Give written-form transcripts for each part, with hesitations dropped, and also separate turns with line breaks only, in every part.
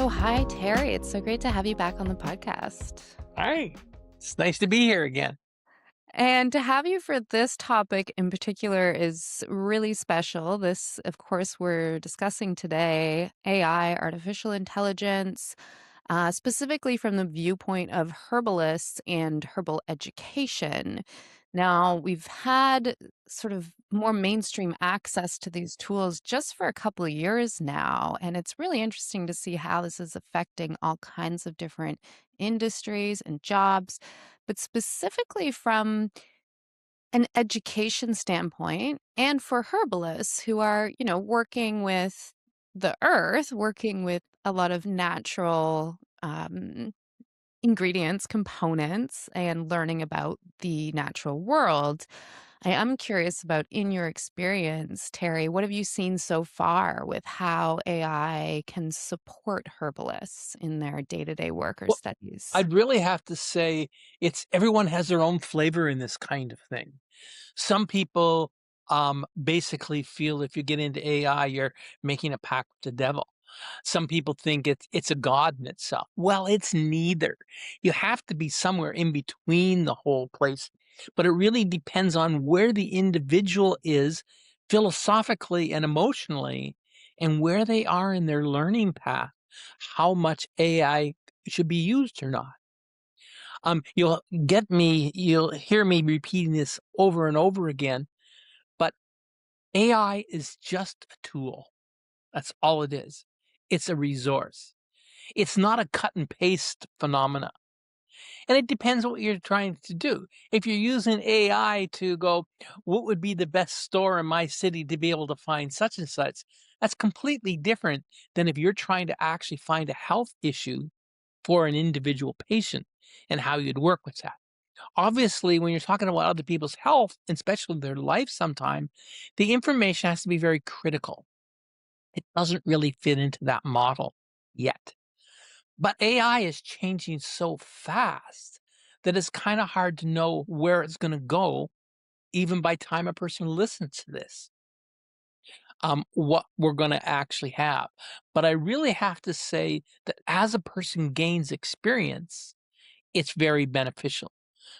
So, hi, Terry. It's so great to have you back on the podcast.
Hi. It's nice to be here again.
And to have you for this topic in particular is really special. This, of course, we're discussing today AI, artificial intelligence, specifically from the viewpoint of herbalists and herbal education. Now, we've had sort of more mainstream access to these tools just for a couple of years now, and it's really interesting to see how this is affecting all kinds of different industries and jobs, but specifically from an education standpoint and for herbalists who are, working with the earth, working with a lot of natural ingredients, components, and learning about the natural world. I am curious about in your experience, Terry, what have you seen so far with how AI can support herbalists in their day-to-day work or
Well,
studies?
I'd really have to say it's everyone has their own flavor in this kind of thing. Some people basically feel if you get into AI, you're making a pact with the devil. Some people think it's a god in itself. Well, it's neither. You have to be somewhere in between the whole place. But it really depends on where the individual is philosophically and emotionally and where they are in their learning path, how much AI should be used or not. You'll hear me repeating this over and over again, but AI is just a tool. That's all it is. It's a resource. It's not a cut and paste phenomena. And it depends what you're trying to do. If you're using AI to go, what would be the best store in my city to be able to find such and such? That's completely different than if you're trying to actually find a health issue for an individual patient and how you'd work with that. Obviously, when you're talking about other people's health, and especially their life sometime, the information has to be very critical. It doesn't really fit into that model yet. But AI is changing so fast that it's kind of hard to know where it's going to go, even by time a person listens to this, what we're going to actually have. But I really have to say that as a person gains experience, it's very beneficial.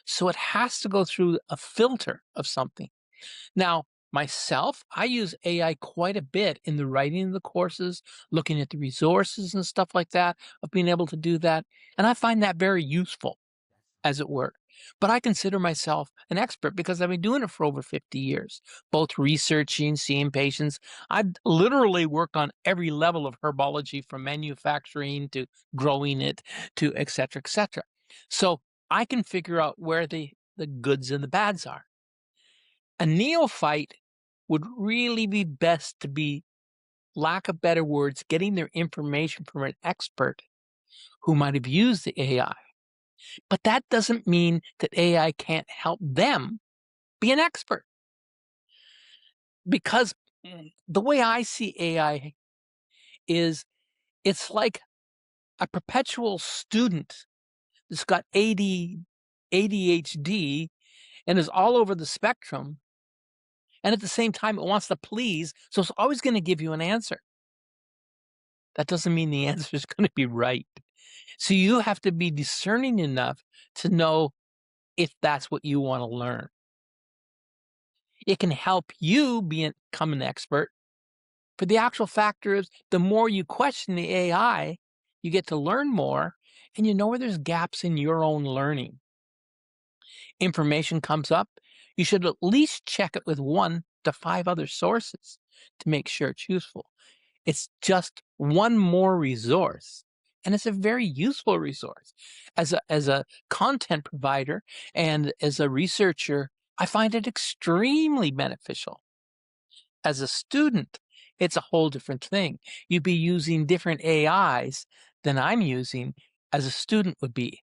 So it has to go through a filter of something. Now, myself, I use AI quite a bit in the writing of the courses, looking at the resources and stuff like that, of being able to do that. And I find that very useful, as it were. But I consider myself an expert because I've been doing it for over 50 years, both researching, seeing patients. I've literally worked on every level of herbology from manufacturing to growing it to et cetera, et cetera. So I can figure out where the goods and the bads are. A neophyte would really be best to be, lack of better words, getting their information from an expert who might have used the AI. But that doesn't mean that AI can't help them be an expert. Because the way I see AI is it's like a perpetual student that's got ADHD and is all over the spectrum. And at the same time, it wants to please. So it's always going to give you an answer. That doesn't mean the answer is going to be right. So you have to be discerning enough to know if that's what you want to learn. It can help you become an expert. But the actual factor is the more you question the AI, you get to learn more and you know where there's gaps in your own learning. Information comes up, you should at least check it with 1 to 5 other sources to make sure it's useful. It's just one more resource, and it's a very useful resource. As a content provider and as a researcher, I find it extremely beneficial. As a student, it's a whole different thing. You'd be using different AIs than I'm using as a student would be,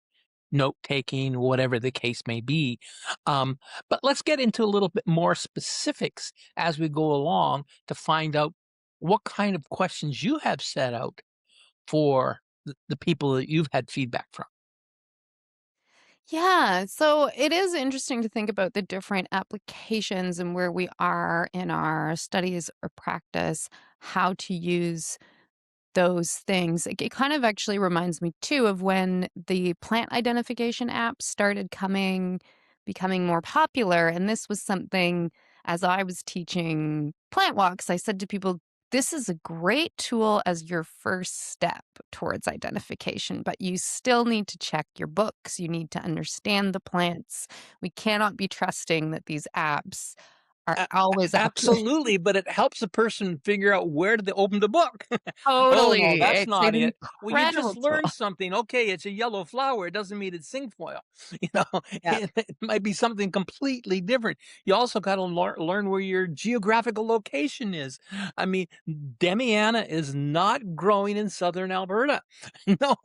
note taking, whatever the case may be. Um, but let's get into a little bit more specifics as we go along to find out what kind of questions you have set out for the people that you've had feedback from.
Yeah, so it is interesting to think about the different applications and where we are in our studies or practice, how to use those things. It kind of actually reminds me too of when the plant identification apps started becoming more popular, and this was something as I was teaching plant walks, I said to people, "This is a great tool as your first step towards identification, but you still need to check your books. You need to understand the plants. We cannot be trusting that these apps are always accurate."
Absolutely, but it helps a person figure out where to open the book. "Oh, no,
Totally.
that's
It's
not
an
it." "Well, you
incredible
just
tool.
learned something. Okay, it's a yellow flower. It doesn't mean it's cinquefoil." You know,
Yeah.
it might be something completely different. You also gotta learn where your geographical location is. I mean, Demiana is not growing in Southern Alberta. No,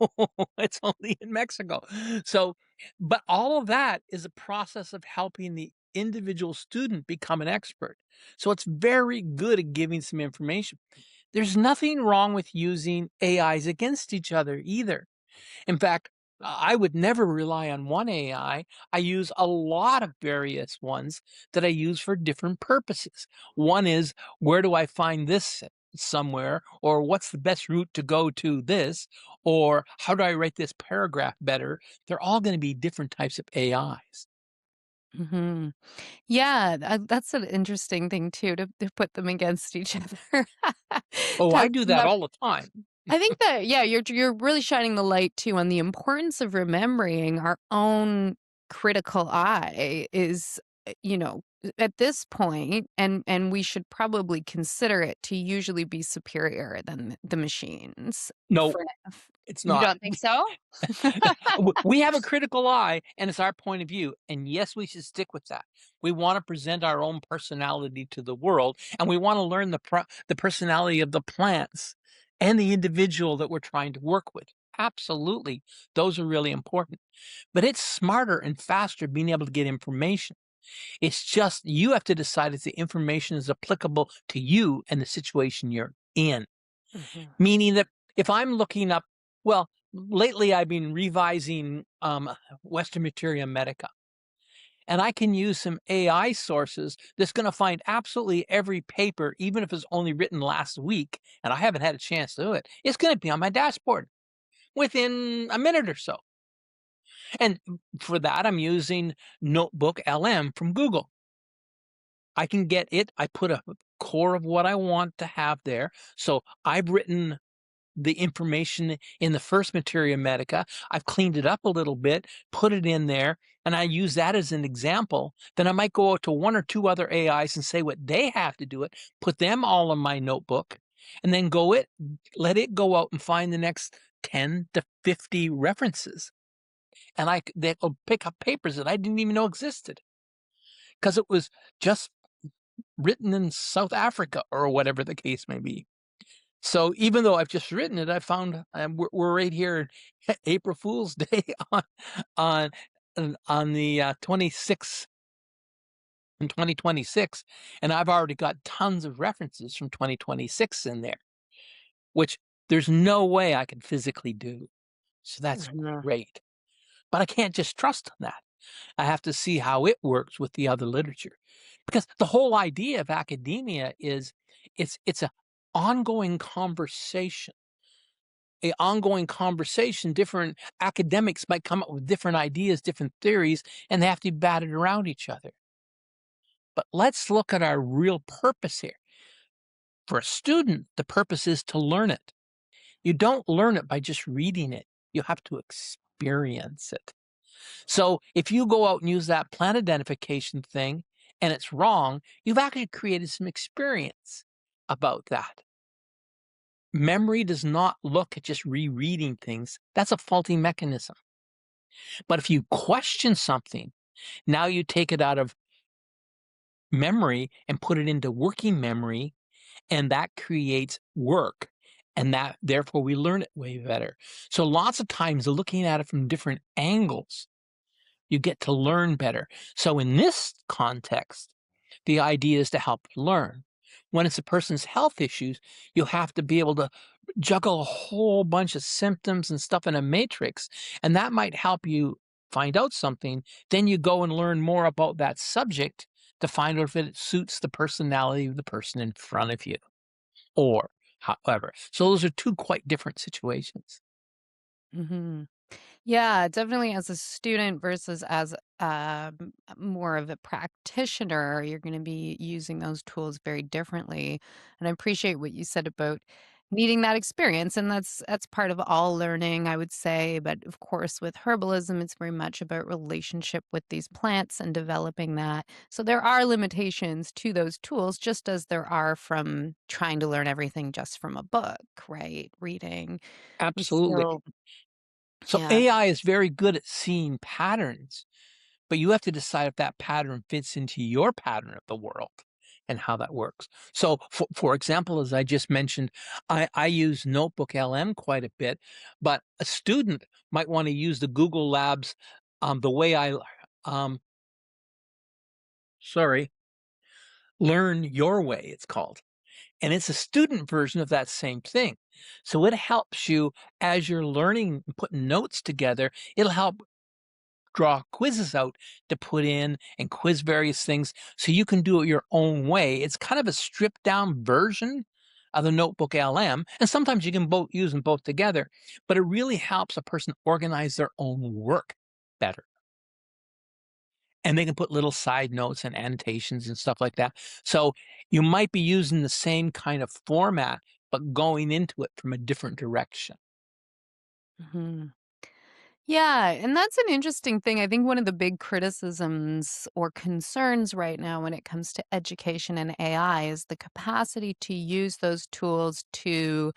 it's only in Mexico. So, but all of that is a process of helping the individual student become an expert. So it's very good at giving some information. There's nothing wrong with using AIs against each other either. In fact, I would never rely on one AI. I use a lot of various ones that I use for different purposes. One is, where do I find this somewhere? Or what's the best route to go to this? Or how do I write this paragraph better? They're all going to be different types of AIs.
Mhm. Yeah, that's an interesting thing too to put them against each other.
Oh, I
To
do
come
that
up
all the time.
I think that yeah, you're really shining the light too on the importance of remembering our own critical eye is, at this point, and we should probably consider it to usually be superior than the machines.
No,
For
it's
You
not.
don't think so?
We have a critical eye, and it's our point of view. And yes, we should stick with that. We want to present our own personality to the world, and we want to learn the personality of the plants and the individual that we're trying to work with. Absolutely. Those are really important. But it's smarter and faster being able to get information. It's just you have to decide if the information is applicable to you and the situation you're in.
Mhm.
Meaning that if I'm looking up, well, lately I've been revising Western Materia Medica, and I can use some AI sources that's going to find absolutely every paper, even if it's only written last week, and I haven't had a chance to do it. It's going to be on my dashboard within a minute or so. And for that, I'm using Notebook LM from Google. I can get it. I put a core of what I want to have there. So I've written the information in the first Materia Medica. I've cleaned it up a little bit, put it in there, and I use that as an example. Then I might go out to one or two other AIs and say what they have to do it, put them all in my notebook, and then let it go out and find the next 10 to 50 references. And they'll pick up papers that I didn't even know existed because it was just written in South Africa or whatever the case may be. So even though I've just written it, I found we're right here, April Fool's Day on on the 26th in 2026, and I've already got tons of references from 2026 in there, which there's no way I can physically do. So that's
Mhm.
great, but I can't just trust on that. I have to see how it works with the other literature, because the whole idea of academia is it's a ongoing conversation different academics might come up with different ideas, different theories, and they have to be batted around each other. But let's look at our real purpose here. For a student, the purpose is to learn it. You don't learn it by just reading it. You have to experience it. So if you go out and use that plant identification thing and it's wrong, you've actually created some experience about that. Memory does not look at just rereading things. That's a faulty mechanism. But if you question something, now you take it out of memory and put it into working memory, and that creates work. And that therefore we learn it way better. So lots of times looking at it from different angles, you get to learn better. So in this context, the idea is to help you learn. When it's a person's health issues, you have to be able to juggle a whole bunch of symptoms and stuff in a matrix, and that might help you find out something. Then you go and learn more about that subject to find out if it suits the personality of the person in front of you, or however. So those are two quite different situations.
Mhm. Yeah, definitely as a student versus as more of a practitioner, you're going to be using those tools very differently. And I appreciate what you said about needing that experience, and that's part of all learning, I would say. But of course, with herbalism, it's very much about relationship with these plants and developing that. So there are limitations to those tools, just as there are from trying to learn everything just from a book, right? Reading. You
Absolutely.
still,
So
yeah.
AI is very good at seeing patterns, but you have to decide if that pattern fits into your pattern of the world and how that works. So, for example, as I just mentioned, I use Notebook LM quite a bit, but a student might want to use the Google Labs the way um, sorry, Learn Your Way, it's called. And it's a student version of that same thing. So it helps you as you're learning and putting notes together, it'll help draw quizzes out to put in and quiz various things so you can do it your own way. It's kind of a stripped down version of the Notebook LM, and sometimes you can both use them both together, but it really helps a person organize their own work better. And they can put little side notes and annotations and stuff like that. So you might be using the same kind of format, but going into it from a different direction.
Mhm. Yeah, and that's an interesting thing. I think one of the big criticisms or concerns right now when it comes to education and AI is the capacity to use those tools to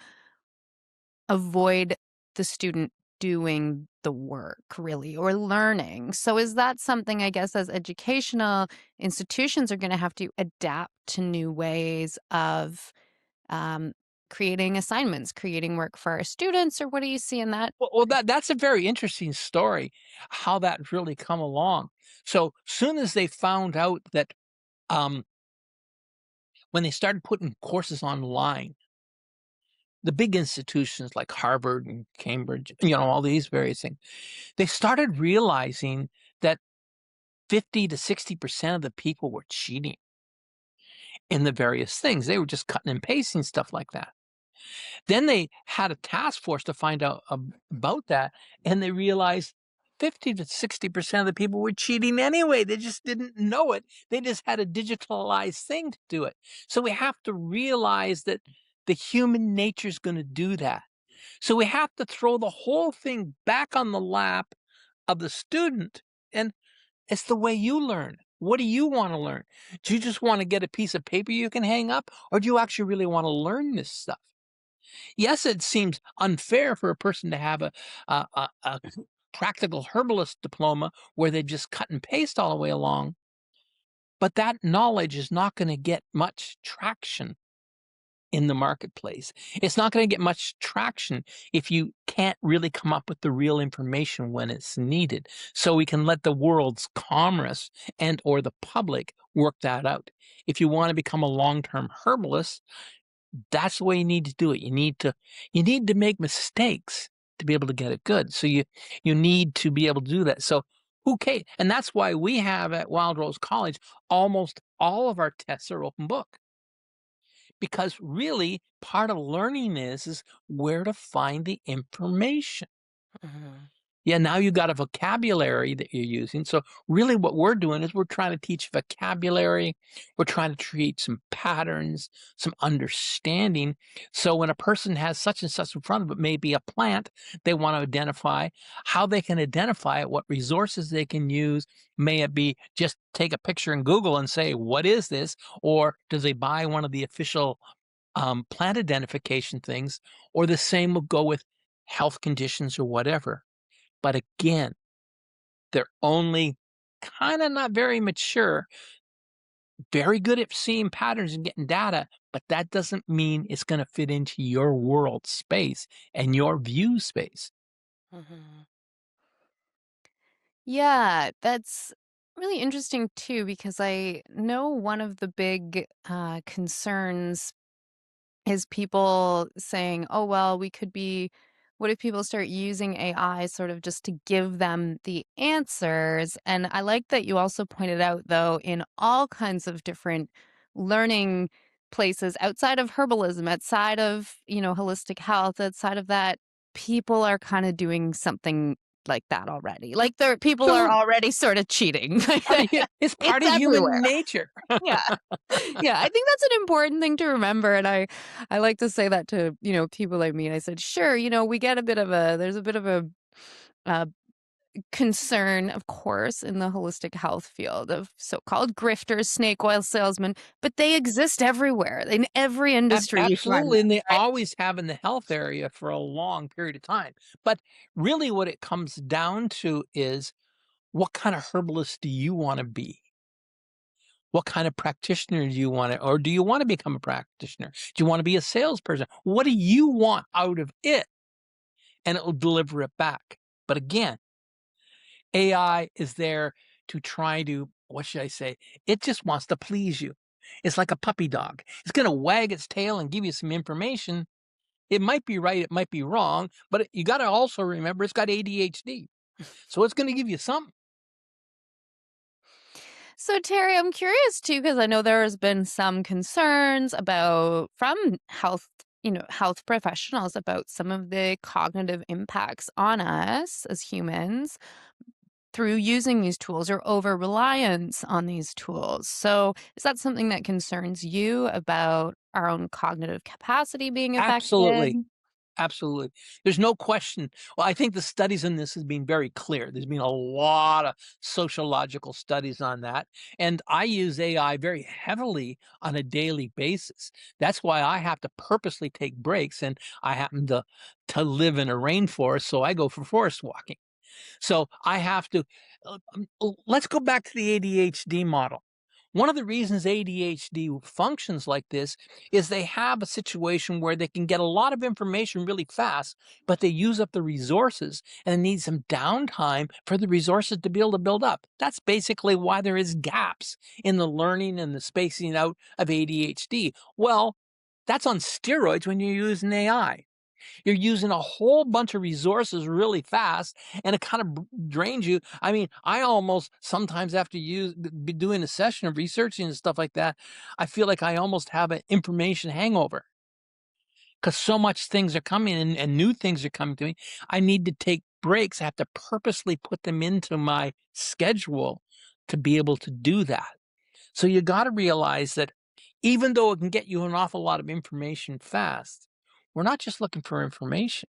avoid the student doing the work, really, or learning. So, is that something, I guess, as educational institutions are going to have to adapt to new ways of um, creating assignments, creating work for our students, or what do you see in that?
Well, that's a very interesting story, how that really come along. So soon as they found out that um, when they started putting courses online, the big institutions like Harvard and Cambridge, all these various things, they started realizing that 50 to 60% of the people were cheating in the various things. They were just cutting and pasting stuff like that. Then they had a task force to find out about that, and they realized 50 to 60% of the people were cheating anyway. They just didn't know it. They just had a digitalized thing to do it. So we have to realize that the human nature is going to do that. So we have to throw the whole thing back on the lap of the student, and it's the way you learn. What do you want to learn? Do you just want to get a piece of paper you can hang up, or do you actually really want to learn this stuff? Yes, it seems unfair for a person to have a practical herbalist diploma where they just cut and paste all the way along, but that knowledge is not going to get much traction in the marketplace. It's not going to get much traction if you can't really come up with the real information when it's needed. So we can let the world's commerce and or the public work that out. If you want to become a long-term herbalist, that's the way you need to do it. You need to make mistakes to be able to get it good. So you need to be able to do that. So who cares? And that's why we have at Wild Rose College almost all of our tests are open book. Because really part of learning is where to find the information.
Mhm.
Yeah, now you got a vocabulary that you're using. So really what we're doing is we're trying to teach vocabulary. We're trying to create some patterns, some understanding. So when a person has such and such in front of it, maybe a plant, they want to identify how they can identify it, what resources they can use. May it be just take a picture in Google and say, what is this? Or do they buy one of the official plant identification things? Or the same will go with health conditions or whatever. But again, they're only kinda not very mature, very good at seeing patterns and getting data, but that doesn't mean it's gonna fit into your world space and your view space.
Mhm. Yeah, that's really interesting too, because I know one of the big concerns is people saying, oh, well, we could be, what if people start using AI sort of just to give them the answers? And I like that you also pointed out, though, in all kinds of different learning places outside of herbalism, outside of, holistic health, outside of that, people are kind of doing something like that already. Like people are
Absolutely.
already sort of cheating.
It's
It's
part of human
everywhere.
nature.
Yeah. Yeah, I think that's an important thing to remember, and I like to say that to, people I meet. I said, "Sure, we get there's a bit of a, uh, concern, of course, in the holistic health field of so-called grifters, snake oil salesmen, but they exist everywhere. In every industry you find
Absolutely,
them,
and they
right?"
always have in the health area for a long period of time. But really what it comes down to is what kind of herbalist do you wanna be? What kind of practitioner do you wanna or do you wanna become a practitioner? Do you wanna be a salesperson? What do you want out of it? And it will deliver it back. But again, AI is there to try to, what should I say? It just wants to please you. It's like a puppy dog. It's gonna wag its tail and give you some information. It might be right, it might be wrong, but you gotta also remember it's got ADHD. So it's gonna give you something.
So, Terry, I'm curious too, because I know there has been some concerns about from health professionals about some of the cognitive impacts on us as humans through using these tools or over reliance on these tools. So, is that something that concerns you about our own cognitive capacity being affected?
Absolutely. Absolutely. There's no question. Well, I think the studies in this has been very clear. There's been a lot of sociological studies on that. And I use AI very heavily on a daily basis. That's why I have to purposely take breaks. And I happen to live in a rainforest, so I go for forest walking. So I have to let's go back to the ADHD model. One of the reasons ADHD functions like this is they have a situation where they can get a lot of information really fast, but they use up the resources and need some downtime for the resources to be able to build up. That's basically why there is gaps in the learning and the spacing out of ADHD. Well, that's on steroids when you're using AI. You're using a whole bunch of resources really fast, and it kind of drains you. I mean, I almost sometimes after be doing a session of researching and stuff like that, I feel like I almost have an information hangover because so much things are coming and new things are coming to me. I need to take breaks. I have to purposely put them into my schedule to be able to do that. So you got to realize that even though it can get you an awful lot of information fast, we're not just looking for information.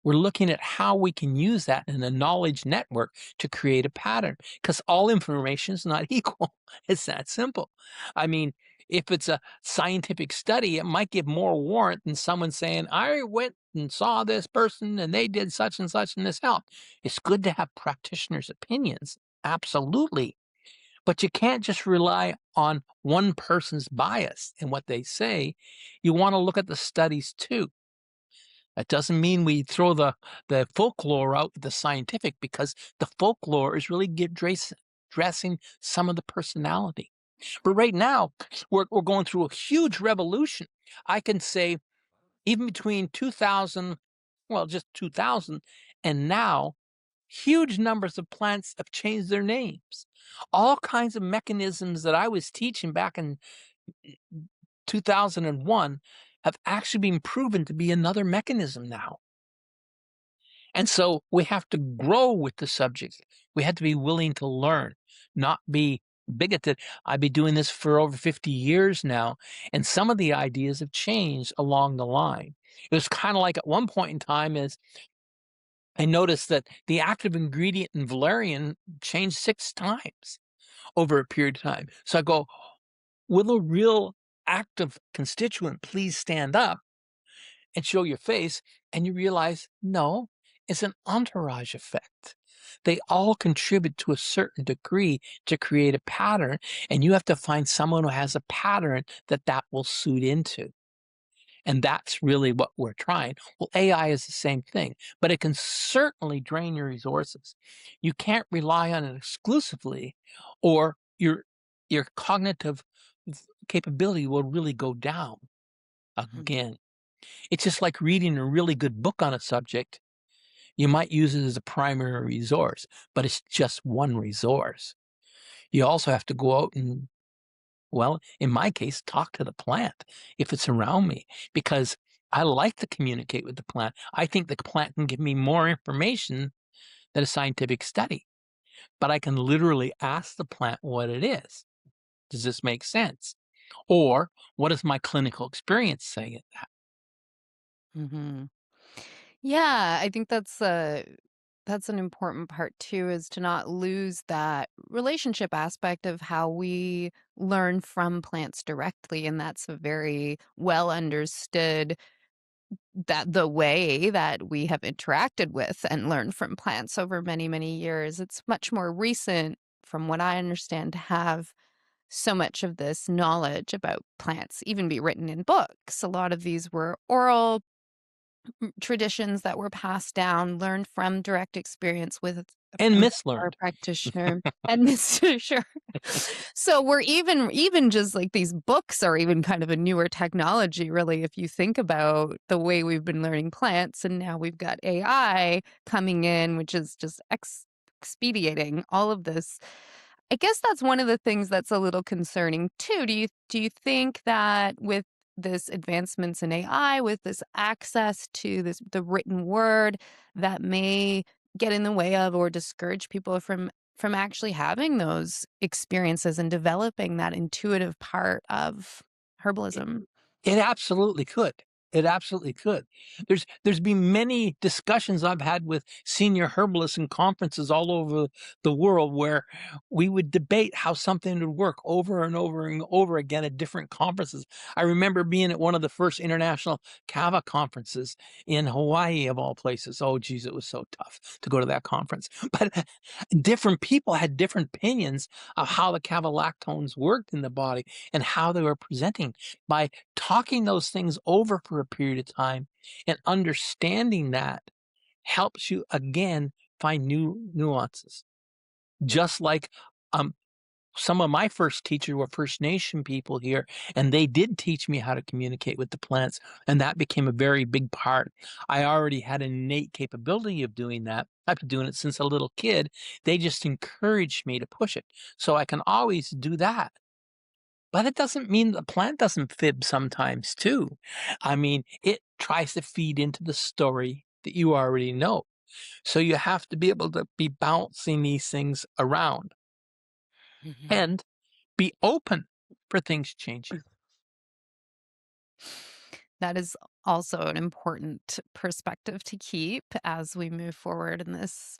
We're looking at how we can use that in a knowledge network to create a pattern because all information is not equal. It's that simple. I mean, if it's a scientific study, it might give more warrant than someone saying, I went and saw this person and they did such and such and this helped. It's good to have practitioners' opinions. Absolutely. But you can't just rely on one person's bias and what they say. You want to look at the studies too. That doesn't mean we throw the folklore out with the scientific because the folklore is really dressing some of the personality. But right now, we're going through a huge revolution. I can say even between 2000, well, just 2000 and now, huge numbers of plants have changed their names. All kinds of mechanisms that I was teaching back in 2001 have actually been proven to be another mechanism now. And so we have to grow with the subject. We have to be willing to learn, not be bigoted. I've been doing this for over 50 years now, and some of the ideas have changed along the line. It was kind of like at one point in time is I noticed that the active ingredient in valerian changed 6 times over a period of time. So I go, will a real active constituent please stand up and show your face, and you realize, no, it's an entourage effect. They all contribute to a certain degree to create a pattern, and you have to find someone who has a pattern that will suit into. And that's really what we're trying. Well, AI is the same thing, but it can certainly drain your resources. You can't rely on it exclusively, or your cognitive capability will really go down
Mhm.
again. It's just like reading a really good book on a subject. You might use it as a primary resource, but it's just one resource. You also have to go out and Well, in my case, talk to the plant if it's around me because I like to communicate with the plant. I think the plant can give me more information than a scientific study, but I can literally ask the plant what it is. Does this make sense? Or what does my clinical experience say at that?
Mhm. Yeah, I think that's an important part too, is to not lose that relationship aspect of how we learn from plants directly, and that's a very well understood that the way that we have interacted with and learned from plants over many, many years. It's much more recent, from what I understand, to have so much of this knowledge about plants even be written in books. A lot of these were oral traditions that were passed down, learned from direct experience with a
And
plant or
mislearned.
practitioner, and Mr. Sure. So we're even just like these books are even kind of a newer technology, really, if you think about the way we've been learning plants, and now we've got AI coming in, which is just expediting all of this. I guess that's one of the things that's a little concerning too. Do you think that with this advancements in AI, with this access to the written word, that may get in the way of or discourage people from actually having those experiences and developing that intuitive part of herbalism?
It absolutely could. It absolutely could. There's been many discussions I've had with senior herbalists in conferences all over the world where we would debate how something would work over and over and over again at different conferences. I remember being at one of the first international Kava conferences in Hawaii of all places. Oh geez, it was so tough to go to that conference. But different people had different opinions of how the Kava lactones worked in the body and how they were presenting. By talking those things over for a period of time and understanding that helps you again find new nuances. Just like um, some of my first teachers were First Nation people here, and they did teach me how to communicate with the plants, and that became a very big part. I already had an innate capability of doing that. I've been doing it since a little kid. They just encouraged me to push it. So I can always do that. But it doesn't mean the plant doesn't fib sometimes too. I mean, it tries to feed into the story that you already know. So you have to be able to be bouncing these things around
Mhm.
and be open for things changing.
That is also an important perspective to keep as we move forward in this,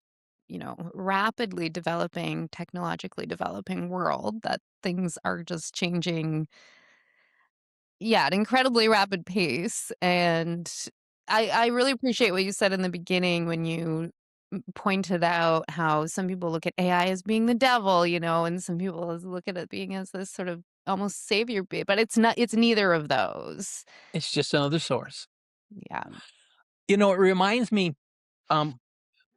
rapidly developing, technologically developing world, that things are just changing, yeah, at incredibly rapid pace. And I really appreciate what you said in the beginning when you pointed out how some people look at AI as being the devil, and some people look at it being as this sort of almost savior bait, but it's not, it's neither of those.
It's just another source.
Yeah.
It reminds me, um,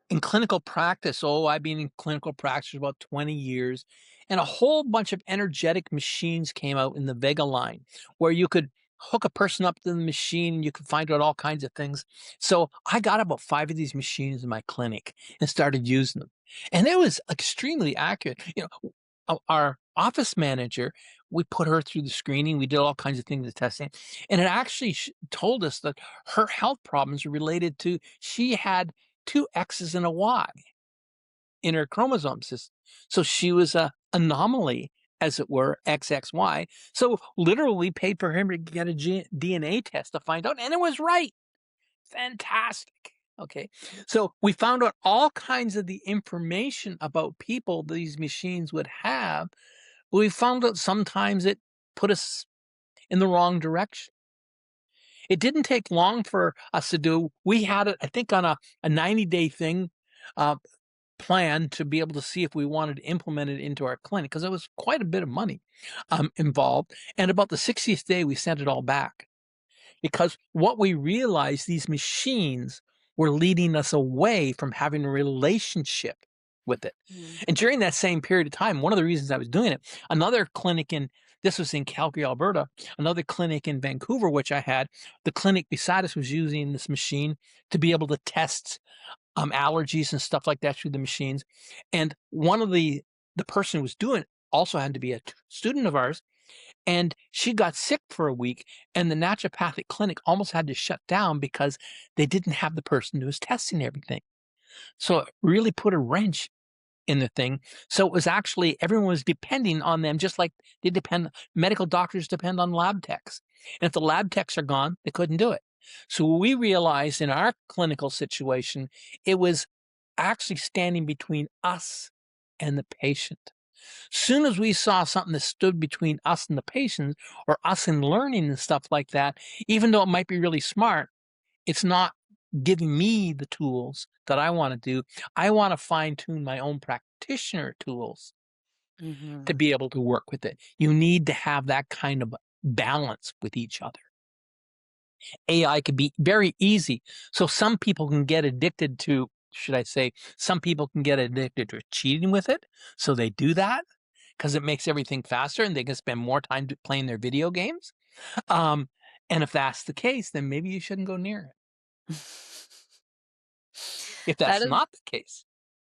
in clinical practice, I've been in clinical practice for about 20 years, and a whole bunch of energetic machines came out in the Vega line where you could hook a person up to the machine, you could find out all kinds of things. So I got about 5 of these machines in my clinic and started using them. And it was extremely accurate. Our office manager, we put her through the screening, we did all kinds of things, the testing, and it actually told us that her health problems were related to she had 2 X's and a Y in her chromosome system. So she was a anomaly, as it were, XXY. So literally we paid for him to get a DNA test to find out, and it was right. Fantastic. Okay. So we found out all kinds of the information about people these machines would have. But we found out sometimes it put us in the wrong direction. It didn't take long for us to do. We had it, I think, on a 90-day thing, uh, plan to be able to see if we wanted to implement it into our clinic because it was quite a bit of money involved. And about the 60th day, we sent it all back because what we realized, these machines were leading us away from having a relationship with it.
Mm.
And during that same period of time, one of the reasons I was doing it, another clinic in this was in Calgary, Alberta, another clinic in Vancouver, which I had, the clinic beside us was using this machine to be able to test allergies and stuff like that through the machines. And one of the person who was doing it also had to be a student of ours. and she got sick for a week, and the naturopathic clinic almost had to shut down because they didn't have the person who was testing everything. So it really put a wrench in the thing. So it was actually everyone was depending on them, just like they depend medical doctors depend on lab techs. And if the lab techs are gone, they couldn't do it. So we realized in our clinical situation, it was actually standing between us and the patient. Soon as we saw something that stood between us and the patient, or us and learning and stuff like that, even though it might be really smart, it's not giving me the tools that I want to do. I want to fine tune my own practitioner tools to
Mhm.
be able to work with it. You need to have that kind of balance with each other. AI can be very easy. So some people can get addicted to, should I say, some people can get addicted to cheating with it. So they do that because it makes everything faster and they can spend more time playing their video games. Um, and if that's the case, then maybe you shouldn't go near it. If
That
that's
is
not the case,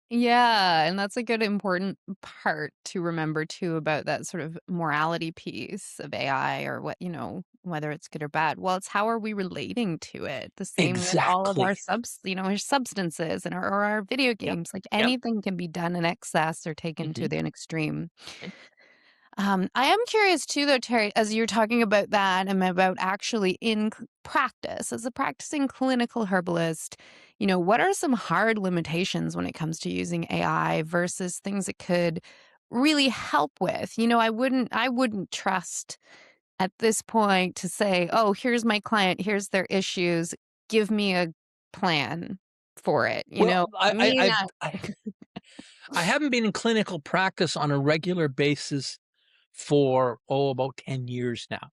Yeah, and that's a good important part to remember too about that sort of morality piece of AI or whether it's good or bad. Well, it's how are we relating to it? The same with all of our
exactly.
our substances and our video
Yep.
games. Like
Yep.
anything can be done in excess or taken to
Mhm.
the extreme.
Right.
I am curious too, though, Terry, as you're talking about that and about actually in practice, as a practicing clinical herbalist, what are some hard limitations when it comes to using AI versus things it could really help with? I wouldn't trust at this point to say, oh, here's my client, here's their issues, give me a plan for it.
Well,
To me, that
I haven't been in clinical practice on a regular basis for, about 10 years now.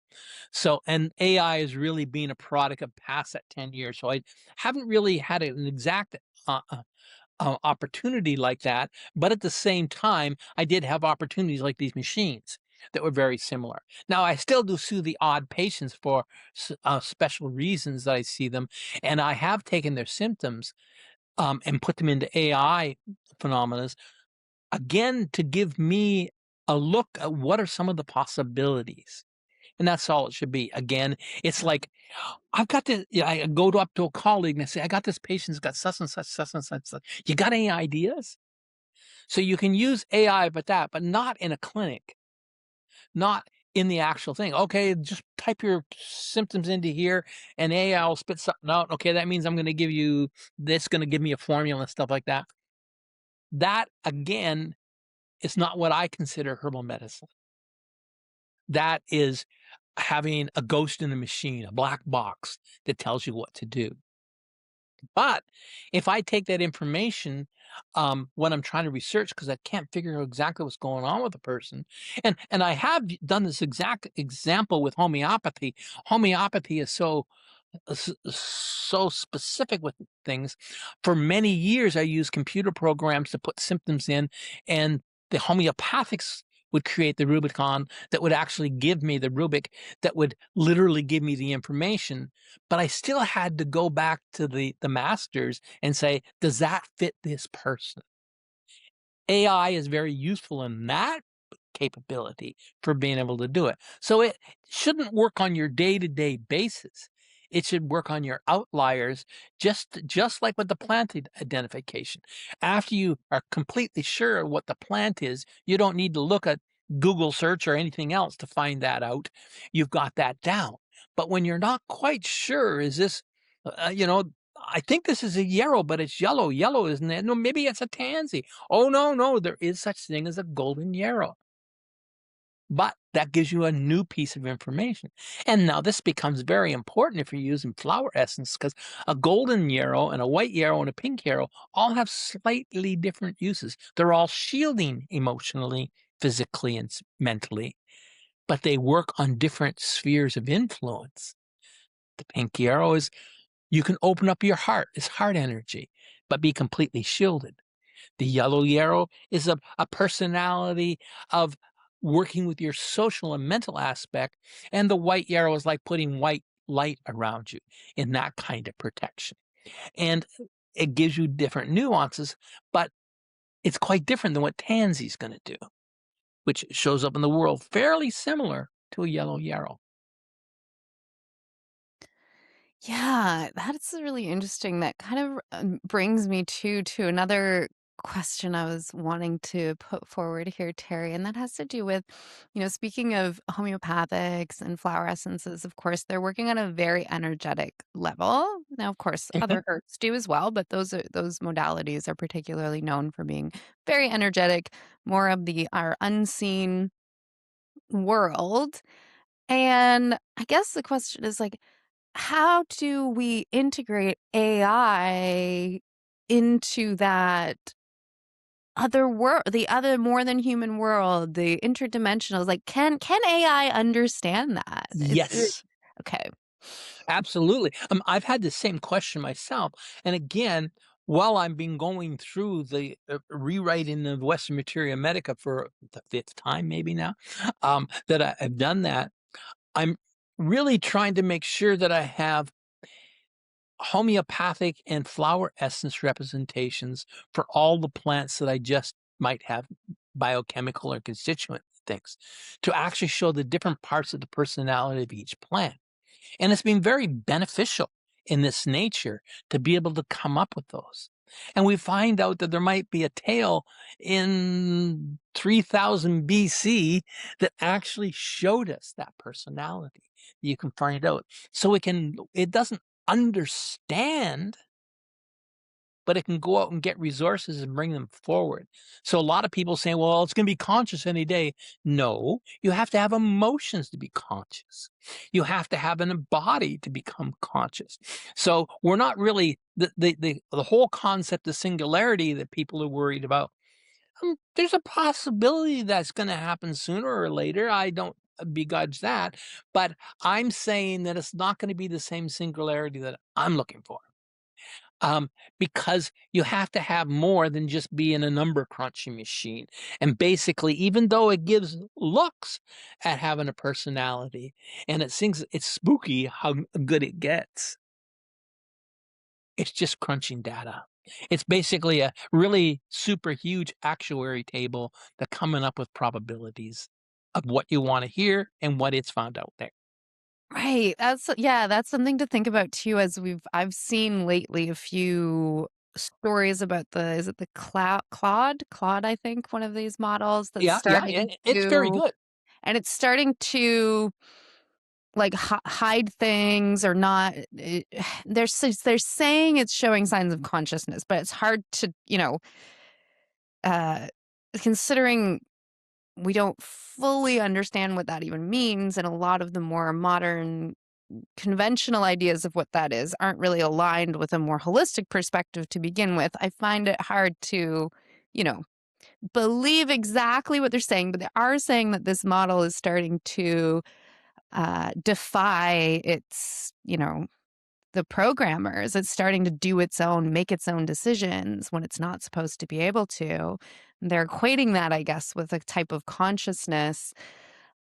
So, and AI has really been a product of past that 10 years. So I haven't really had an exact uh, uh, opportunity like that. But at the same time, I did have opportunities like these machines that were very similar. Now, I still do see the odd patients for special reasons that I see them. And I have taken their symptoms and put them into AI phenomena again to give me a look at what are some of the possibilities. And that's all it should be. Again, it's like I've got this. I go up to a colleague and I say, I got this patient's got such and such, such and such, such. You got any ideas? So you can use AI, but not in a clinic, not in the actual thing. Okay, just type your symptoms into here and AI will spit something out. Okay, that means I'm going to give you this, going to give me a formula and stuff like that. That again is not what I consider herbal medicine. That is having a ghost in the machine, a black box that tells you what to do. But if I take that information when I'm trying to research because I can't figure out exactly what's going on with a person, and I have done this exact example with homeopathy. Homeopathy is so specific with things. For many years, I used computer programs to put symptoms in, and the homeopathics would create the Rubicon that would actually give me the Rubik that would literally give me the information. But I still had to go back to the masters and say, does that fit this person? AI is very useful in that capability for being able to do it. So it shouldn't work on your day-to-day basis. It should work on your outliers, just like with the plant identification. After you are completely sure of what the plant is, you don't need to look at Google search or anything else to find that out. You've got that down. But when you're not quite sure, is this, I think this is a yarrow, but it's yellow. Yellow, isn't it? No, maybe it's a tansy. Oh, no, no, there is such thing as a golden yarrow. But that gives you a new piece of information. And now this becomes very important if you're using flower essence because a golden yarrow and a white yarrow and a pink yarrow all have slightly different uses. They're all shielding emotionally, physically, and mentally, but they work on different spheres of influence. The pink yarrow is you can open up your heart, it's heart energy, but be completely shielded. The yellow yarrow is a personality of working with your social and mental aspect. And the white yarrow is like putting white light around you in that kind of protection. And it gives you different nuances, but it's quite different than what tansy's going to do, which shows up in the world fairly similar. to a yellow yarrow.
Yeah, that's really interesting. That kind of brings me to another question I was wanting to put forward here, Terry, and that has to do with, speaking of homeopathics and flower essences, of course, they're working on a very energetic level. Now, of course,
Mhm.
other herbs do as well, but those modalities are particularly known for being very energetic, more of the our unseen world. And I guess the question is like, how do we integrate AI into that other world, the other more than human world, the interdimensionals? Like, can AI understand that?
Yes.
Okay.
Absolutely. I've had the same question myself, and again, while I've been going through the, rewriting of Western Materia Medica for the 5th time maybe now, that I've done that, I'm really trying to make sure that I have homeopathic and flower essence representations for all the plants that I just might have biochemical or constituent things, to actually show the different parts of the personality of each plant. And it's been very beneficial in this nature to be able to come up with those. And we find out that there might be a tale in 3000 BC that actually showed us that personality. You can find out. So it doesn't understand, but it can go out and get resources and bring them forward. So a lot of people saying, well, it's going to be conscious any day. No, you have to have emotions to be conscious. You have to have a body to become conscious. So we're not really the whole concept of singularity that people are worried about. There's a possibility that's going to happen sooner or later. I don't begrudge that, but I'm saying that it's not going to be the same singularity that I'm looking for, because you have to have more than just being a number crunching machine. And basically, even though it gives looks at having a personality, and it sings, it's spooky how good it gets. It's just crunching data. It's basically a really super huge actuary table that coming up with probabilities of what you want to hear and what it's found out there.
Right. Yeah, that's something to think about too as I've seen lately a few stories about the is it the Claude, I think, one of these models that's
Yeah, yeah,
starting
it's very
to
good.
and it's starting to like hide things or not they're saying it's showing signs of consciousness, but it's hard to, uh considering we don't fully understand what that even means, and a lot of the more modern conventional ideas of what that is aren't really aligned with a more holistic perspective to begin with. I find it hard to, you know, believe exactly what they're saying, but they are saying that this model is starting to defy its, the programmers. It's starting to do its own, make its own decisions when it's not supposed to be able to. And they're equating that, I guess, with a type of consciousness.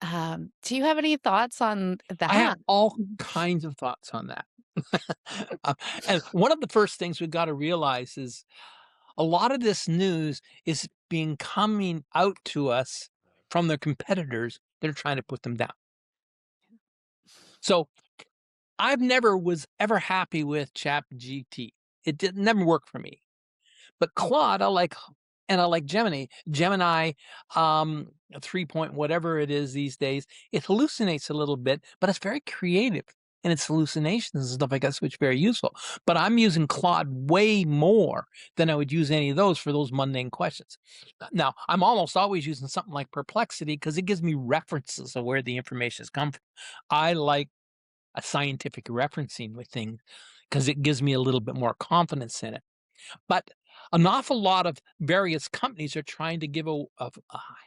Do you have any thoughts on
I have
that?
all kinds of thoughts on that. Uh, and one of the first things we've got to realize is a lot of this news is being coming out to us from their competitors that are trying to put them down. So I've never was ever happy with ChatGPT. It did never work for me. But Claude, I like Gemini. Gemini, 3 point whatever it is these days, it hallucinates a little bit, but it's very creative in its hallucinations and stuff like that, so it's very useful. But I'm using Claude way more than I would use any of those for those mundane questions. Now, I'm almost always using something like Perplexity because it gives me references of where the information has come from. I like a scientific referencing with things because it gives me a little bit more confidence in it. But an awful lot of various companies are trying to give a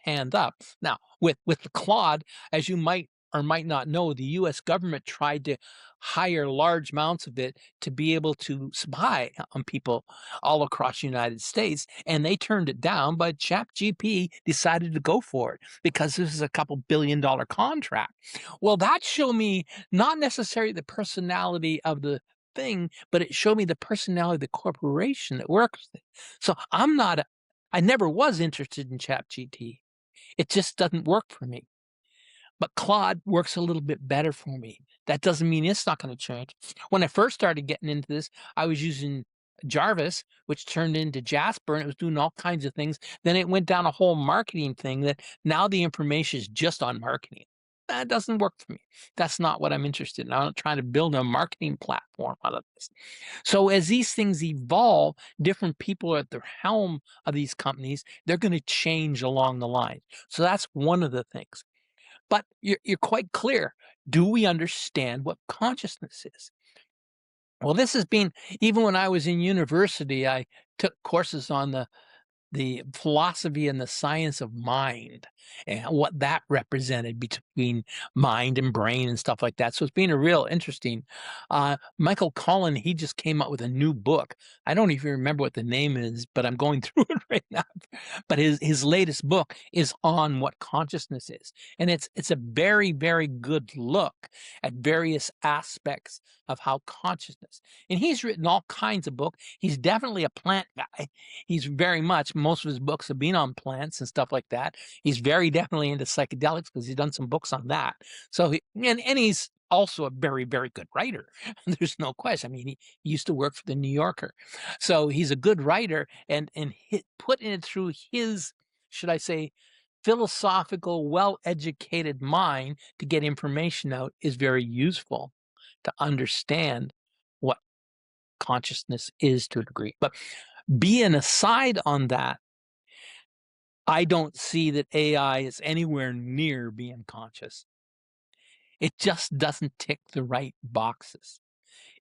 hand up. Now, with the Claude, as you might or might not know, the US government tried to hire large amounts of it to be able to spy on people all across the United States, and they turned it down, but ChatGPT decided to go for it because this is a couple $1 billion contract. Well, that showed me not necessarily the personality of the thing, but it showed me the personality of the corporation that works with it. So I never was interested in ChatGPT. It just doesn't work for me. but Claude works a little bit better for me. That doesn't mean it's not gonna change. When I first started getting into this, I was using Jarvis, which turned into Jasper, and it was doing all kinds of things. Then it went down a whole marketing thing that now the information is just on marketing. That doesn't work for me. That's not what I'm interested in. I'm not trying to build a marketing platform out of this. So as these things evolve, different people at the helm of these companies, they're gonna change along the line. So that's one of the things. But you're quite clear. Do we understand what consciousness is? Well, this has been even when I was in university, I took courses on the philosophy and the science of mind and what that represented between mind and brain and stuff like that. So it's been a real interesting. Michael Collin, he just came out with a new book. I don't even remember what the name is, but I'm going through it right now. But his latest book is on what consciousness is, and it's a very very good look at various aspects of how consciousness. And he's written all kinds of books. He's definitely a plant guy. He's very much most of his books have been on plants and stuff like that. He's very definitely into psychedelics because he's done some books on that. So and he's also a very, very good writer. There's no question. I mean, he used to work for the New Yorker. So he's a good writer and putting it through his, should I say, philosophical, well-educated mind to get information out is very useful to understand what consciousness is to a degree. But be an aside on that, I don't see that AI is anywhere near being conscious. It just doesn't tick the right boxes.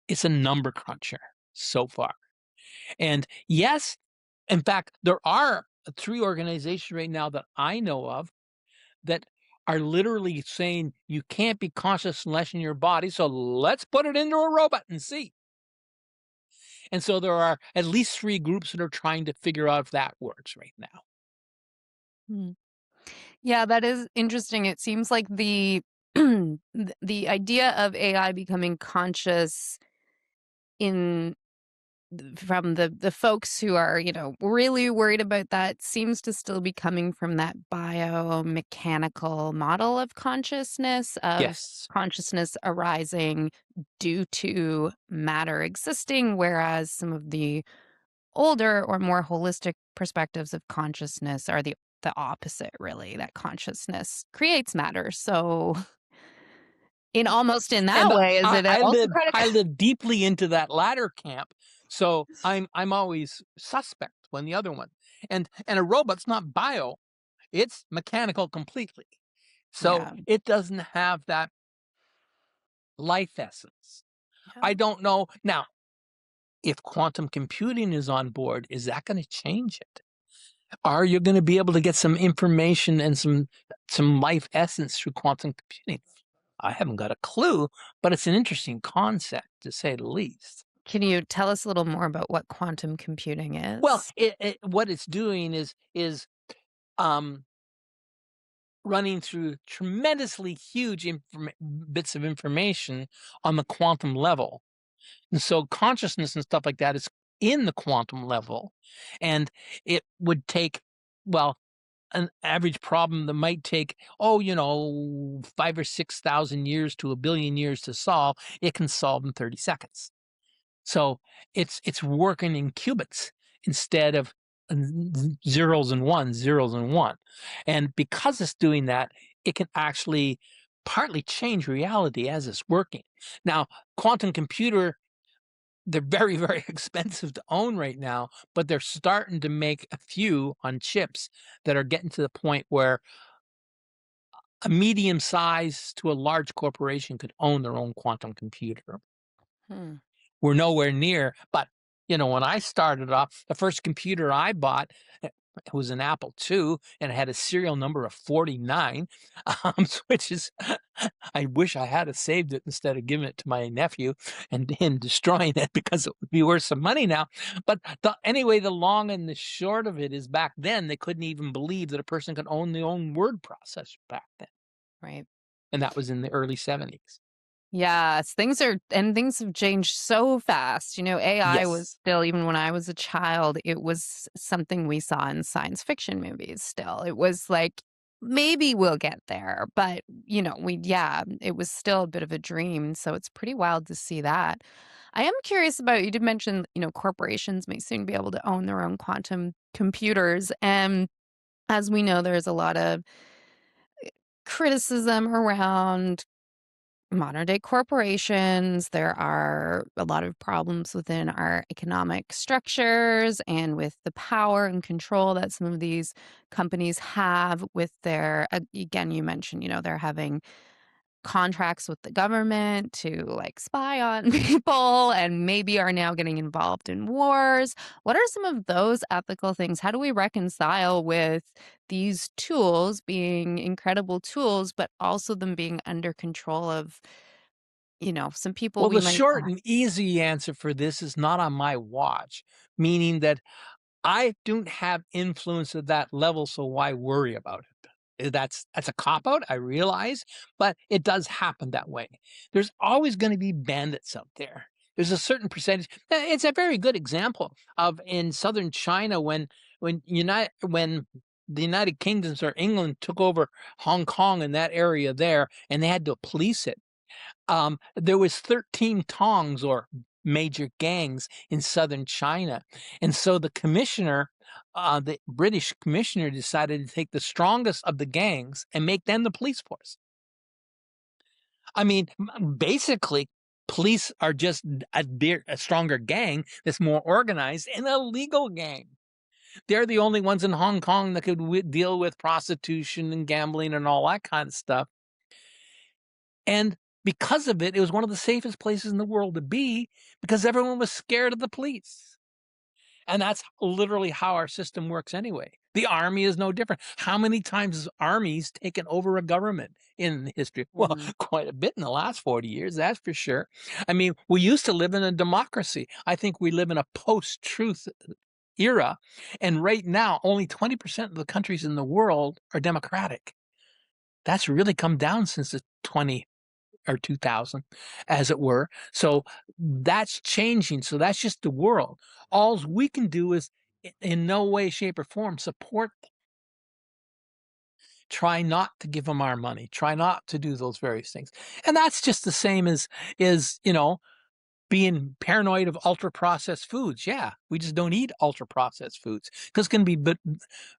It's a number cruncher so far. And yes, in fact, there are 3 organizations right now that I know of that are literally saying you can't be conscious unless in your body. So let's put it into a robot and see. And so there are at least 3 groups that are trying to figure out if that works right now.
Hmm. Yeah, that is interesting. It seems like the the idea of AI becoming conscious in from the folks who are, really worried about that seems to still be coming from that biomechanical model of
Yes.
consciousness arising due to matter existing, whereas some of the older or more holistic perspectives of consciousness are the opposite, really, that consciousness creates matter. So in that
And
way, is
I
it
I
also
live
kind
I
of
live deeply into that latter camp, so I'm always suspect when the other one. And a robot's not bio, it's mechanical completely. So
yeah.
it doesn't have that life essence.
Yeah.
I don't know now, if quantum computing is on board, is that gonna change it? Are you gonna be able to get some information and some life essence through quantum computing? I haven't got a clue, but it's an interesting concept to say the least.
Can you tell us a little more about what quantum computing
Well,
is?
what it's doing is um, running through tremendously huge bits of information on the quantum level, and so consciousness and stuff like that is in the quantum level, and it would take, well, an average problem that might take, 5 or 6,000 years to 1 billion years to solve, it can solve in 30 seconds. So it's working in qubits instead of zeros and ones, zeros and one. And because it's doing that, it can actually partly change reality as it's working. Now, quantum computer, they're very, very expensive to own right now, but they're starting to make a few on chips that are getting to the point where a medium size to a large corporation could own their own quantum computer.
Hmm.
We're nowhere near, but, when I started off, the first computer I bought, it was an Apple II, and it had a serial number of 49, which is I wish I had saved it instead of giving it to my nephew and him destroying it because it would be worth some money now. But anyway, the long and the short of it is back then, they couldn't even believe that a person could own their own word processor back then,
Right.
and that was in the early '70s.
Yes, things have changed so fast. AI was
Yes.
still, even when I was a child, it was something we saw in science fiction movies still. It was like maybe we'll get there, but, yeah, it was still a bit of a dream, so it's pretty wild to see that. I am curious about you did mention, corporations may soon be able to own their own quantum computers, and as we know, there's a lot of criticism around modern day corporations. There are a lot of problems within our economic structures and with the power and control that some of these companies have with their, again, you mentioned, they're having contracts with the government to like spy on people and maybe are now getting involved in wars. What are some of those ethical things? How do we reconcile with these tools being incredible tools, but also them being under control of, some people
Well,
we
the
might
short
not?
and easy answer for this is not on my watch, meaning that I don't have influence at that level, so why worry about it? That's a cop out, I realize, but it does happen that way. There's always going to be bandits out there. There's a certain percentage. It's a very good example of in southern China when the United Kingdoms or England took over Hong Kong and that area there, and they had to police it. There was 13 tongs or major gangs in southern China. And so the British commissioner decided to take the strongest of the gangs and make them the police force. I mean, basically, police are just a stronger gang that's more organized and a legal gang. They're the only ones in Hong Kong that could deal with prostitution and gambling and all that kind of stuff. And because of it, it was one of the safest places in the world to be because everyone was scared of the police. And that's literally how our system works anyway. The army is no different. How many times has armies taken over a government in history? Well,
Mhm.
quite a bit in the last 40 years, that's for sure. I mean, we used to live in a democracy. I think we live in a post-truth era. And right now, only 20% of the countries in the world are democratic. That's really come down since the 20 or 2000, as it were. So that's changing. So that's just the world. All we can do is, in no way, shape, or form, support them. Try not to give them our money. Try not to do those various things. And that's just the same as being paranoid of ultra processed foods. Yeah, we just don't eat ultra processed foods because it's going to be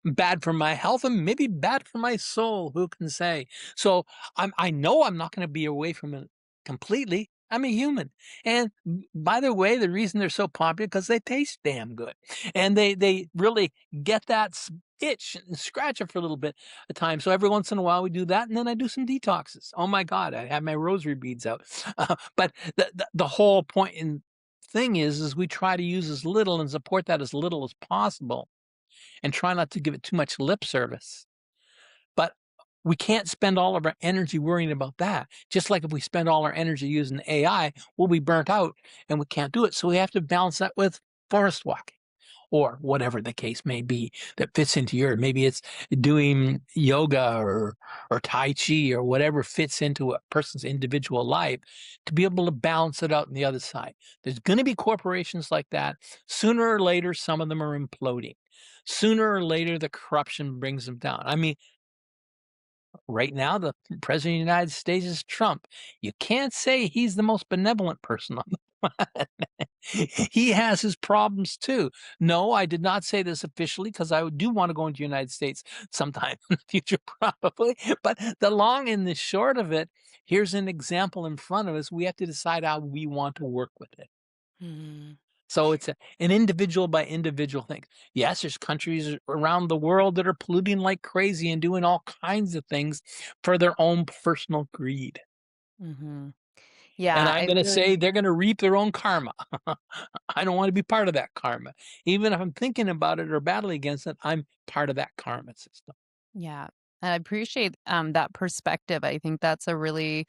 bad for my health and maybe bad for my soul. Who can say? So I know I'm not going to be away from it completely. I'm a human. And by the way, the reason they're so popular because they taste damn good. And they really get that itch and scratch it for a little bit at time. So every once in a while we do that, and then I do some detoxes. Oh my God, I have my rosary beads out. But the whole point and thing is we try to use as little and support that as little as possible, and try not to give it too much lip service. But we can't spend all of our energy worrying about that. Just like if we spend all our energy using AI, we'll be burnt out and we can't do it. So we have to balance that with forest walking or whatever the case may be that fits into maybe it's doing yoga or tai chi or whatever fits into a person's individual life to be able to balance it out on the other side. There's going to be corporations like that. Sooner or later, some of them are imploding. Sooner or later, the corruption brings them down. I mean, right now, the president of the United States is Trump. You can't say he's the most benevolent person on the planet. He has his problems too. No, I did not say this officially because I do want to go into the United States sometime in the future, probably. But the long and the short of it, here's an example in front of us. We have to decide how we want to work with it.
Mhm.
So it's an individual by individual thing. Yes, there's countries around the world that are polluting like crazy and doing all kinds of things for their own personal greed.
Mhm.
And
Yeah,
I'm
I
going to say
really
they're going to reap their own karma. I don't want to be part of that karma. Even if I'm thinking about it or battling against it, I'm part of that karma system.
Yeah. I appreciate that perspective. I think it's a really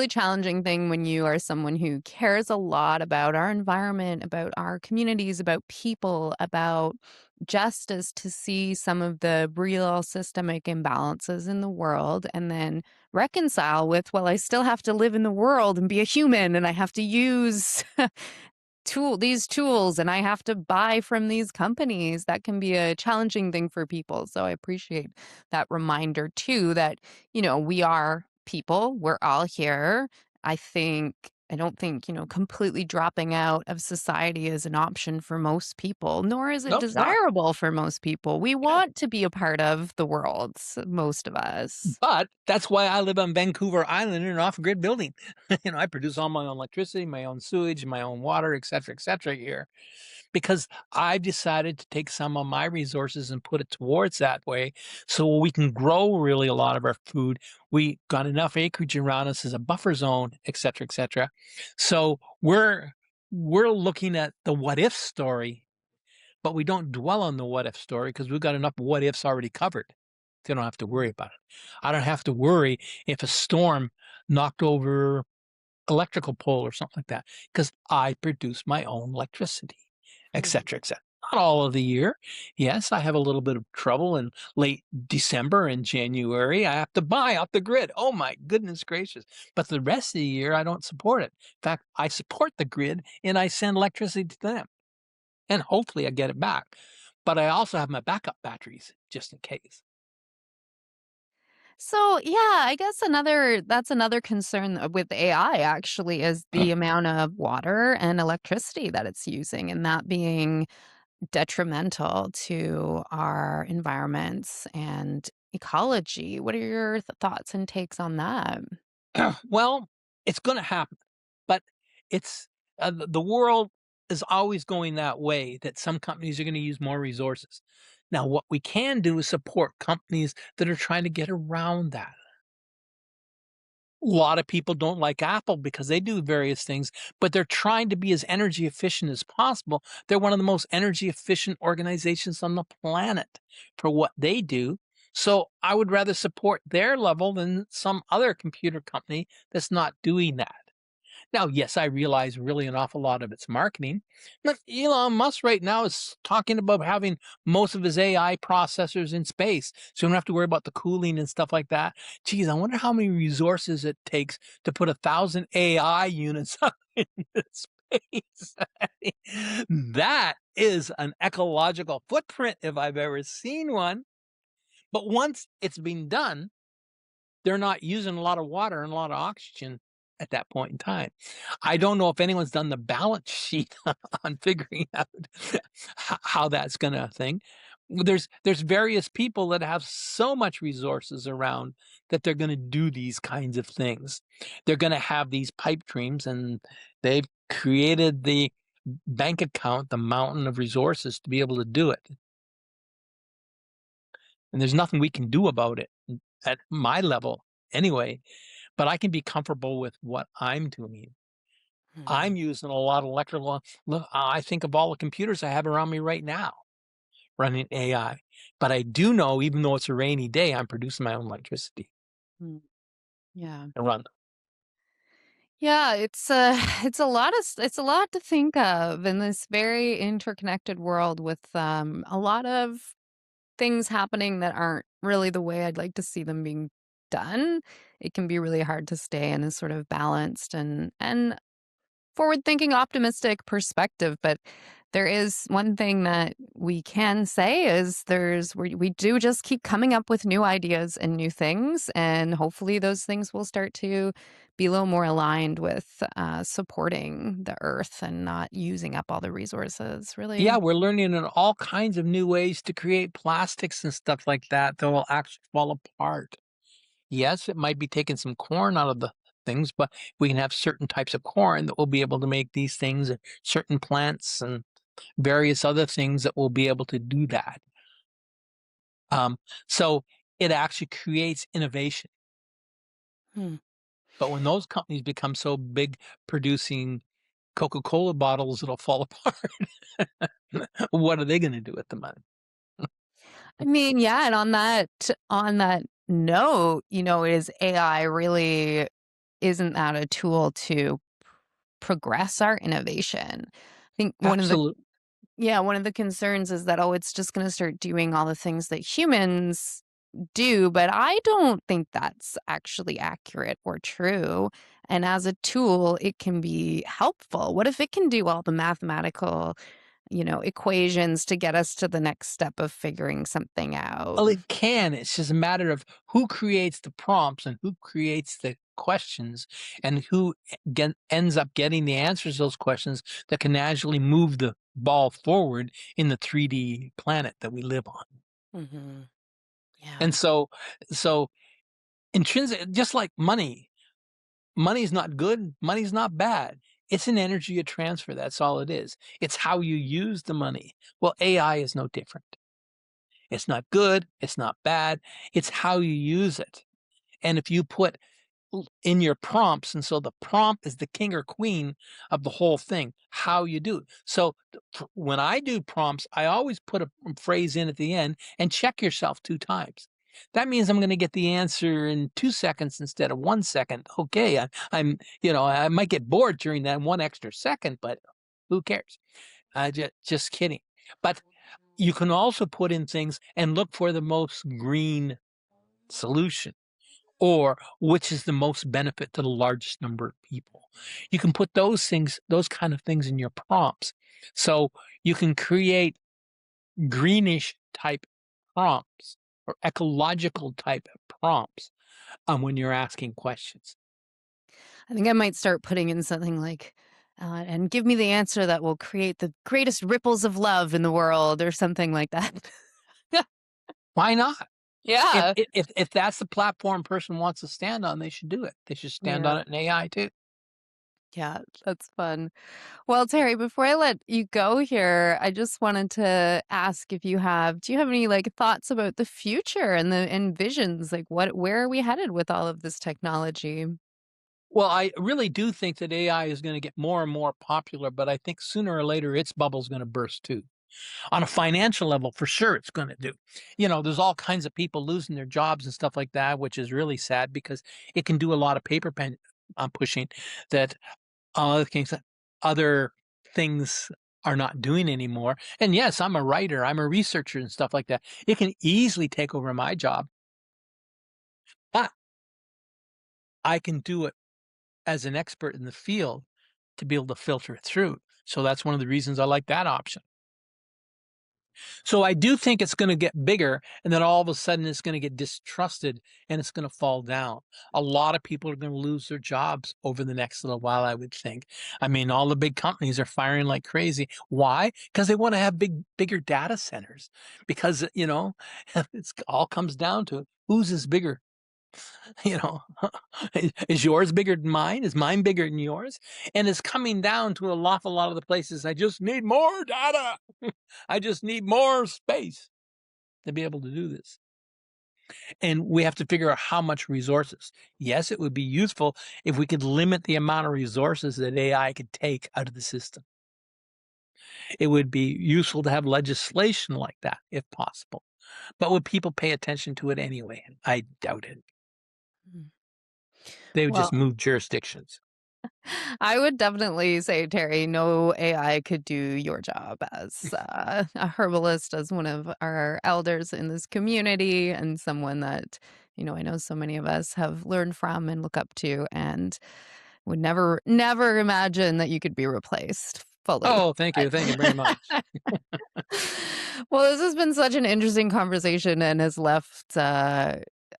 challenging thing when you are someone who cares a lot about our environment, about our communities, about people, about justice to see some of the real systemic imbalances in the world and then reconcile with, well, I still have to live in the world and be a human and I have to use these tools and I have to buy from these companies. That can be a challenging thing for people. So I appreciate that reminder too that, we are people. We're all here. I don't think, completely dropping out of society is an option for most people, nor is it
Nope, not.
desirable for most people. We
Yeah.
want to be a part of the world, most of us.
But that's why I live on Vancouver Island in an off-grid building. I produce all my own electricity, my own sewage, my own water, et cetera here, because I've decided to take some of my resources and put it towards that way so we can grow really a lot of our food. We got enough acreage around us as a buffer zone, et cetera, et cetera. So we're looking at the what if story, but we don't dwell on the what if story because we've got enough what ifs already covered. They don't have to worry about it. I don't have to worry if a storm knocked over electrical pole or something like that because I produce my own electricity, et
Hmm.
cetera, et cetera. Not all of the year. Yes, I have a little bit of trouble in late December and January. I have to buy off the grid. Oh my goodness gracious. But the rest of the year, I don't support it. In fact, I support the grid and I send electricity to them and hopefully I get it back. But I also have my backup batteries just in case.
So, yeah, I guess that's another concern with AI actually is the amount of water and electricity that it's using and that being detrimental to our environments and ecology. What are your thoughts and takes on that?
Well, it's going to happen, but it's the world is always going that way that some companies are going to use more resources. Now, what we can do is support companies that are trying to get around that. A lot of people don't like Apple because they do various things, but they're trying to be as energy efficient as possible. They're one of the most energy efficient organizations on the planet for what they do. So I would rather support their level than some other computer company that's not doing that. Now, yes, I realize really an awful lot of it's marketing. But Elon Musk right now is talking about having most of his AI processors in space. So you don't have to worry about the cooling and stuff like that. Geez, I wonder how many resources it takes to put 1,000 AI units up into space. That is an ecological footprint if I've ever seen one. But once it's been done, they're not using a lot of water and a lot of oxygen at that point in time. I don't know if anyone's done the balance sheet on figuring out how that's gonna thing. There's various people that have so much resources around that they're gonna do these kinds of things. They're gonna have these pipe dreams, and they've created the bank account, the mountain of resources to be able to do it. And there's nothing we can do about it at my level anyway. But I can be comfortable with what I'm doing.
Hmm.
I'm using a lot of electrical. Look, I think of all the computers I have around me right now running AI. But I do know, even though it's a rainy day, I'm producing my own electricity
Hmm. Yeah.
and run.
Yeah, it's a lot it's a lot to think of in this very interconnected world with a lot of things happening that aren't really the way I'd like to see them being done. It can be really hard to stay in a sort of balanced and forward-thinking, optimistic perspective, but there is one thing that we can say is we do just keep coming up with new ideas and new things, and hopefully those things will start to be a little more aligned with, supporting the earth and not using up all the resources, really.
Yeah, we're learning in all kinds of new ways to create plastics and stuff like that that will actually fall apart. Yes, it might be taking some corn out of the things, but we can have certain types of corn that will be able to make these things, and certain plants and various other things that will be able to do that. Um, so it actually creates innovation.
Hmm.
But when those companies become so big producing Coca-Cola bottles, it'll fall apart. What are they going to do with the money?
I mean, yeah, and on that note, is AI really isn't that a tool to progress our innovation? I think
Absolutely.
one of the concerns is that, oh, it's just gonna start doing all the things that humans do, but I don't think that's actually accurate or true. And as a tool, it can be helpful. What if it can do all the mathematical, equations to get us to the next step of figuring something out?
Well, it can. It's just a matter of who creates the prompts and who creates the questions and who ends up getting the answers to those questions that can actually move the ball forward in the 3D planet that we live on.
Mhm. Yeah.
And so intrinsic, just like money, money's not good, money's not bad. It's an energy of transfer. That's all it is. It's how you use the money. Well, AI is no different. It's not good, it's not bad, it's how you use it. And if you put in your prompts, and so the prompt is the king or queen of the whole thing, how you do it. So when I do prompts, I always put a phrase in at the end and check yourself 2 times. That means I'm going to get the answer in 2 seconds instead of 1 second. Okay, I might get bored during that 1 extra second, but who cares? Just kidding. But you can also put in things and look for the most green solution, or which is the most benefit to the largest number of people. You can put those things, those kind of things in your prompts. So you can create greenish type prompts or ecological type prompts when you're asking questions.
I think I might start putting in something like, and give me the answer that will create the greatest ripples of love in the world or something like that.
Why not? If,
Yeah.
if that's the platform a person wants to stand on, they should do it. They should stand
Yeah.
on it in AI too.
Yeah. That's fun. Well, Terry, before I let you go here, I just wanted to ask if do you have any like thoughts about the future and visions? Like where are we headed with all of this technology?
Well, I really do think that AI is going to get more and more popular, but I think sooner or later its bubble's going to burst too. On a financial level, for sure, it's going to do. There's all kinds of people losing their jobs and stuff like that, which is really sad because it can do a lot of paper pen pushing that other things are not doing anymore. And yes, I'm a writer, I'm a researcher and stuff like that. It can easily take over my job, but I can do it as an expert in the field to be able to filter it through. So that's one of the reasons I like that option. So I do think it's going to get bigger, and then all of a sudden it's going to get distrusted and it's going to fall down. A lot of people are going to lose their jobs over the next little while, I would think. I mean, all the big companies are firing like crazy. Why? Because they want to have bigger data centers. Because, it's all comes down to whose is bigger. You know, is yours bigger than mine? Is mine bigger than yours? And it's coming down to an awful lot of the places. I just need more data. I just need more space to be able to do this. And we have to figure out how much resources. Yes, it would be useful if we could limit the amount of resources that AI could take out of the system. It would be useful to have legislation like that if possible. But would people pay attention to it anyway? I doubt it.
Mm.
They would
Well,
just move jurisdictions.
I would definitely say, Terry, no AI could do your job as a herbalist, as one of our elders in this community, and someone that, I know so many of us have learned from and look up to, and would never imagine that you could be replaced fully.
Oh, thank you. Thank you very much.
Well, this has been such an interesting conversation and has left,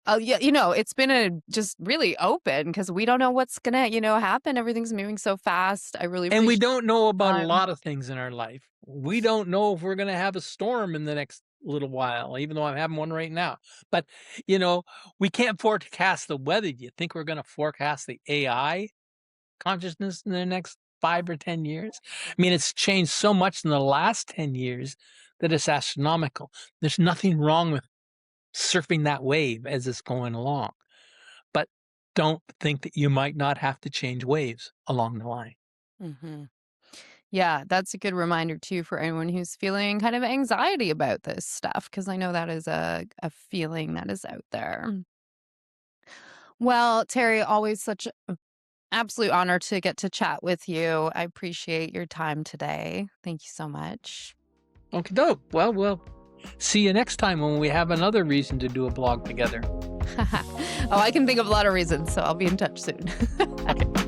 oh yeah, it's been a just really open because we don't know what's gonna, happen. Everything's moving so fast. I really
And we
appreciate
don't know
the
about a
time.
lot of things in our life. We don't know if we're gonna have a storm in the next little while, even though I'm having one right now. But, you know, we can't forecast the weather. Do you think we're gonna forecast the AI consciousness in the next 5 or 10 years? I mean, it's changed so much in the last 10 years that it's astronomical. There's nothing wrong with surfing that wave as it's going along, but don't think that you might not have to change waves along the line.
Mhm. Yeah, that's a good reminder too for anyone who's feeling kind of anxiety about this stuff, because I know that is a feeling that is out there. Well, Terry, always such an absolute honor to get to chat with you. I appreciate your time today. Thank you so much.
Okay, dope. Well, See you next time when we have another reason to do a blog together.
Oh, I can think of a lot of reasons, so I'll be in touch soon.
Okay.